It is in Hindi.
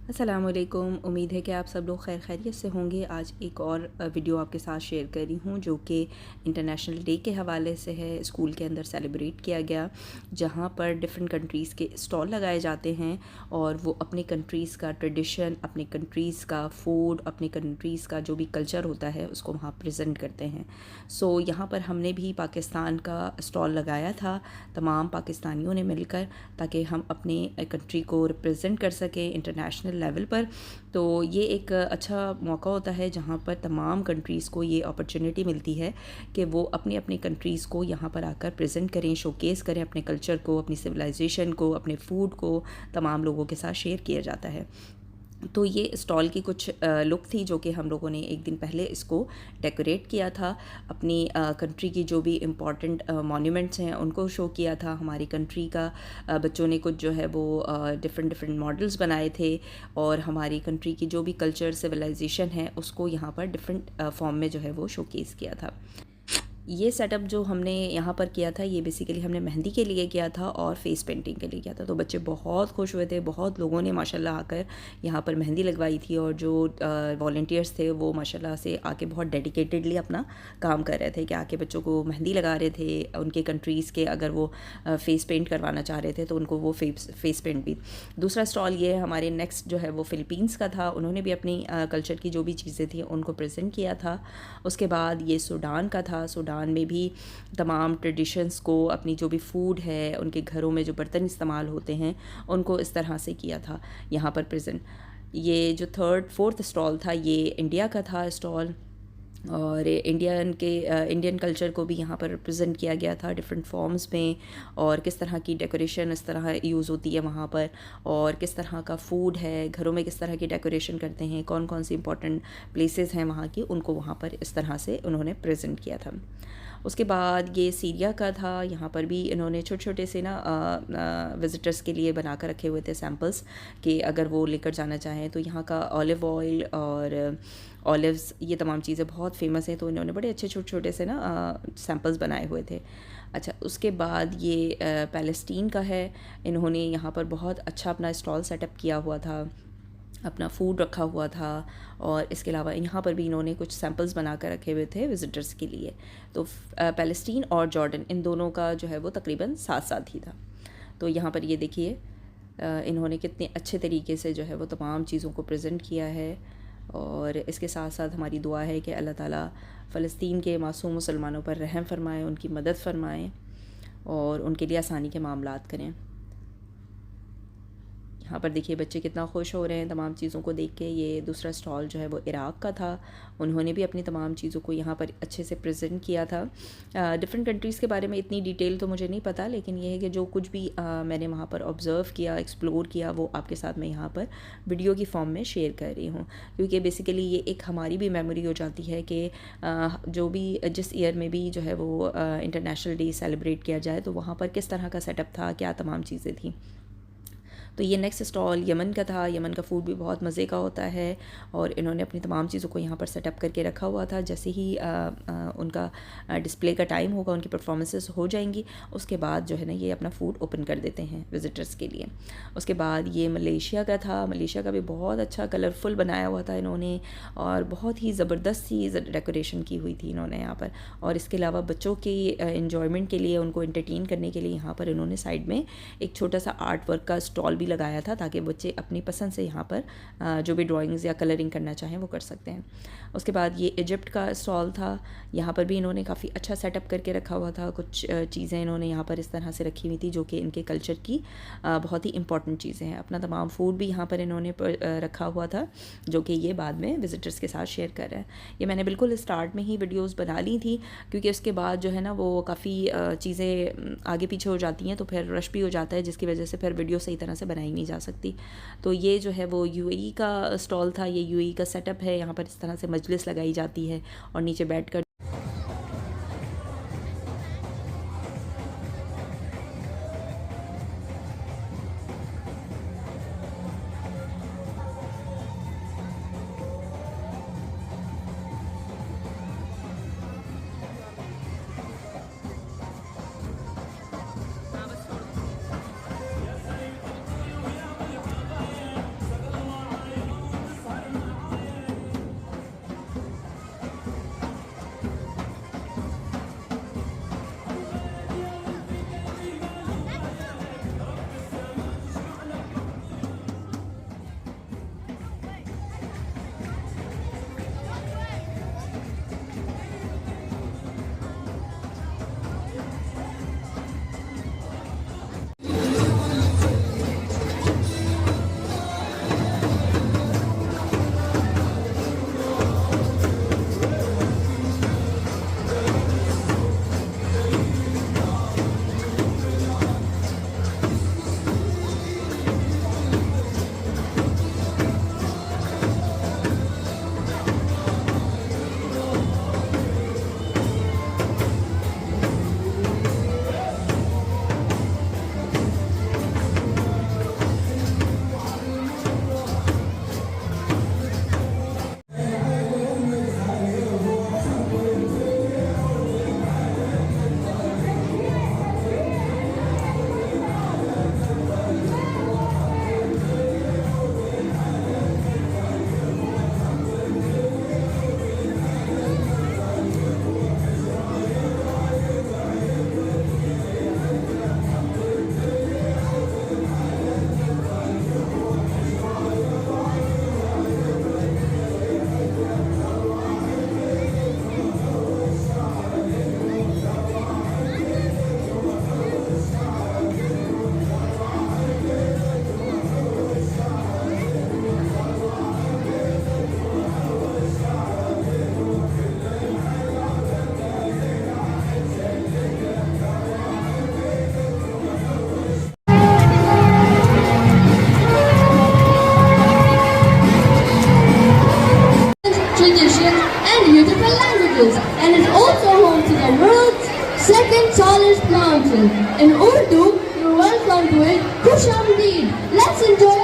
अस्सलामुअलैकुम। उम्मीद है कि आप सब लोग खैर खैरियत से होंगे। आज एक और वीडियो आपके साथ शेयर कर रही हूँ जो कि इंटरनेशनल डे के हवाले से है। स्कूल के अंदर सेलिब्रेट किया गया, जहाँ पर डिफरेंट कंट्रीज़ के स्टॉल लगाए जाते हैं और वो अपने कंट्रीज़ का ट्रेडिशन, अपने कंट्रीज़ का फूड, अपने कंट्रीज़ का जो भी कल्चर होता है उसको वहाँ प्रेजेंट करते हैं। सो यहाँ पर हमने भी पाकिस्तान का स्टॉल लगाया था, तमाम पाकिस्तानियों ने मिलकर, ताकि हम अपने कंट्री को रिप्रेजेंट कर सकें इंटरनेशनल लेवल पर। तो ये एक अच्छा मौका होता है जहाँ पर तमाम कंट्रीज़ को ये अपॉर्चुनिटी मिलती है कि वो अपनी अपनी कंट्रीज़ को यहाँ पर आकर प्रेजेंट करें, शोकेस करें अपने कल्चर को, अपनी सिविलाइजेशन को, अपने फूड को तमाम लोगों के साथ शेयर किया जाता है। तो ये स्टॉल की कुछ लुक थी जो कि हम लोगों ने एक दिन पहले इसको डेकोरेट किया था। अपनी कंट्री की जो भी इम्पॉर्टेंट मॉन्यूमेंट्स हैं उनको शो किया था। हमारी कंट्री का बच्चों ने कुछ जो है वो डिफरेंट डिफरेंट मॉडल्स बनाए थे और हमारी कंट्री की जो भी कल्चर सिविलाइजेशन है उसको यहाँ पर डिफरेंट फॉर्म में जो है वो शोकेस किया था। ये सेटअप जो हमने यहाँ पर किया था ये बेसिकली हमने मेहंदी के लिए किया था और फेस पेंटिंग के लिए किया था। तो बच्चे बहुत खुश हुए थे, बहुत लोगों ने माशाल्लाह आकर यहाँ पर मेहंदी लगवाई थी और जो वॉल्टियर्स थे वो माशाल्लाह से आके बहुत डेडिकेटेडली अपना काम कर रहे थे कि आके बच्चों को मेहंदी लगा रहे थे। उनके कंट्रीज़ के अगर वो फेस पेंट करवाना चाह रहे थे तो उनको वो फेस पेंट भी। दूसरा स्टॉल ये हमारे नेक्स्ट जो है वो फ़िलीपींस का था। उन्होंने भी अपनी कल्चर की जो भी चीज़ें थी उनको प्रेजेंट किया था। उसके बाद ये सूडान का था। सूडान में भी तमाम ट्रेडिशंस को, अपनी जो भी फूड है, उनके घरों में जो बर्तन इस्तेमाल होते हैं उनको इस तरह से किया था यहाँ पर प्रेजेंट। ये जो फोर्थ स्टॉल था ये इंडिया का था स्टॉल और इंडियन कल्चर को भी यहाँ पर रिप्रेजेंट किया गया था डिफरेंट फॉर्म्स में, और किस तरह की डेकोरेशन इस तरह यूज़ होती है वहाँ पर, और किस तरह का फूड है, घरों में किस तरह की डेकोरेशन करते हैं, कौन कौन सी इंपॉर्टेंट प्लेसेस हैं वहाँ की, उनको वहाँ पर इस तरह से उन्होंने प्रेजेंट किया था। उसके बाद ये सीरिया का था। यहाँ पर भी इन्होंने छोटे छोटे से ना विज़िटर्स के लिए बना कर रखे हुए थे सैम्पल्स कि अगर वो लेकर जाना चाहें तो यहाँ का ऑलिव ऑयल और ऑलिव्स, ये तमाम चीज़ें बहुत फेमस हैं। तो इन्होंने बड़े अच्छे छोटे छोटे से ना सैम्पल्स बनाए हुए थे। अच्छा, उसके बाद ये पैलेस्टीन का है। इन्होंने यहाँ पर बहुत अच्छा अपना स्टॉल सेटअप किया हुआ था, अपना फूड रखा हुआ था और इसके अलावा यहाँ पर भी इन्होंने कुछ सैम्पल्स बना कर रखे हुए थे विज़िटर्स के लिए। तो पैलेस्टीन और जॉर्डन इन दोनों का जो है वो तकरीबन साथ साथ ही था। तो यहाँ पर ये देखिए इन्होंने कितने अच्छे तरीके से जो है वो तमाम चीज़ों को प्रेजेंट किया है। और इसके साथ साथ हमारी दुआ है कि अल्लाह ताला फ़लस्तीन के मासूम मुसलमानों पर रहम फरमाए, उनकी मदद फरमाए और उनके लिए आसानी के मामलात करें। यहाँ पर देखिए बच्चे कितना खुश हो रहे हैं तमाम चीज़ों को देख के। ये दूसरा स्टॉल जो है वो इराक़ का था। उन्होंने भी अपनी तमाम चीज़ों को यहाँ पर अच्छे से प्रेजेंट किया था। डिफरेंट कंट्रीज़ के बारे में इतनी डिटेल तो मुझे नहीं पता, लेकिन ये है कि जो कुछ भी मैंने वहाँ पर ऑब्ज़र्व किया, एक्सप्लोर किया, वो आपके साथ मैं यहाँ पर वीडियो की फॉर्म में शेयर कर रही हूँ। क्योंकि बेसिकली ये एक हमारी भी मेमोरी हो जाती है कि जो भी जिस ईयर में भी जो है वो इंटरनेशनल डे सेलिब्रेट किया जाए तो वहाँ पर किस तरह का सेटअप था, क्या तमाम चीज़ें थी। तो ये नेक्स्ट स्टॉल यमन का था। यमन का फूड भी बहुत मज़े का होता है और इन्होंने अपनी तमाम चीज़ों को यहाँ पर सेटअप करके रखा हुआ था। जैसे ही उनका डिस्प्ले का टाइम होगा, उनकी परफॉर्मेंसेस हो जाएंगी, उसके बाद जो है ना ये अपना फ़ूड ओपन कर देते हैं विज़िटर्स के लिए। उसके बाद ये मलेशिया का था। मलेशिया का भी बहुत अच्छा कलरफुल बनाया हुआ था इन्होंने और बहुत ही ज़बरदस्त सी डेकोरेशन की हुई थी इन्होंने यहाँ पर। और इसके अलावा बच्चों की इन्जॉयमेंट के लिए, उनको एंटरटेन करने के लिए यहाँ पर इन्होंने साइड में एक छोटा सा आर्ट वर्क का स्टॉल भी लगाया था ताकि बच्चे अपनी पसंद से यहाँ पर जो भी ड्राइंग्स या कलरिंग करना चाहें वो कर सकते हैं। उसके बाद ये इजिप्ट का स्टॉल था। यहाँ पर भी इन्होंने काफ़ी अच्छा सेटअप करके रखा हुआ था। कुछ चीज़ें इन्होंने यहाँ पर इस तरह से रखी हुई थी जो कि इनके कल्चर की बहुत ही इंपॉर्टेंट चीज़ें हैं। अपना तमाम फूड भी यहाँ पर इन्होंने रखा हुआ था जो कि ये बाद में विज़िटर्स के साथ शेयर कर रहे हैं। ये मैंने बिल्कुल स्टार्ट में ही वीडियोज़ बना ली थी क्योंकि उसके बाद जो है ना वो काफ़ी चीज़ें आगे पीछे हो जाती हैं तो फिर रश भी हो जाता है, जिसकी वजह से फिर वीडियो सही तरह से बनाई नहीं जा सकती। तो ये जो है वो यूएई का स्टॉल था। ये यूएई का सेटअप है। यहाँ पर इस तरह से मजलिस लगाई जाती है और नीचे बैठकर In Urdu, you're welcome to it. Khush Amdeed. Let's enjoy